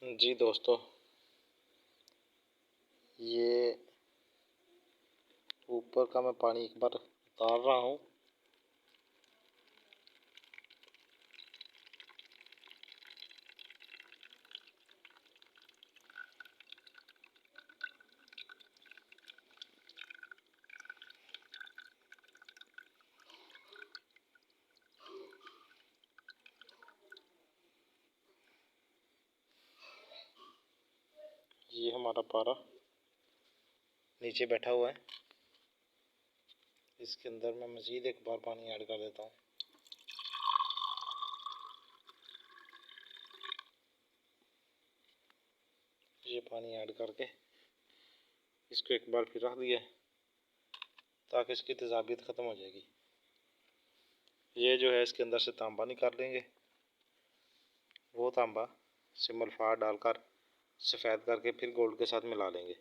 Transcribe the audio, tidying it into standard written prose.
जी दोस्तों, ये ऊपर का मैं पानी एक बार उतार रहा हूँ। ये हमारा पारा नीचे बैठा हुआ है। इसके अंदर मैं मज़ीद एक बार पानी ऐड कर देता हूँ। ये पानी ऐड करके इसको एक बार फिर रख दिया ताकि इसकी तेज़ाबियत ख़त्म हो जाएगी। ये जो है इसके अंदर से तांबा निकाल लेंगे। वो तांबा सिमल्फाट डालकर सफ़ेद करके फिर गोल्ड के साथ मिला लेंगे।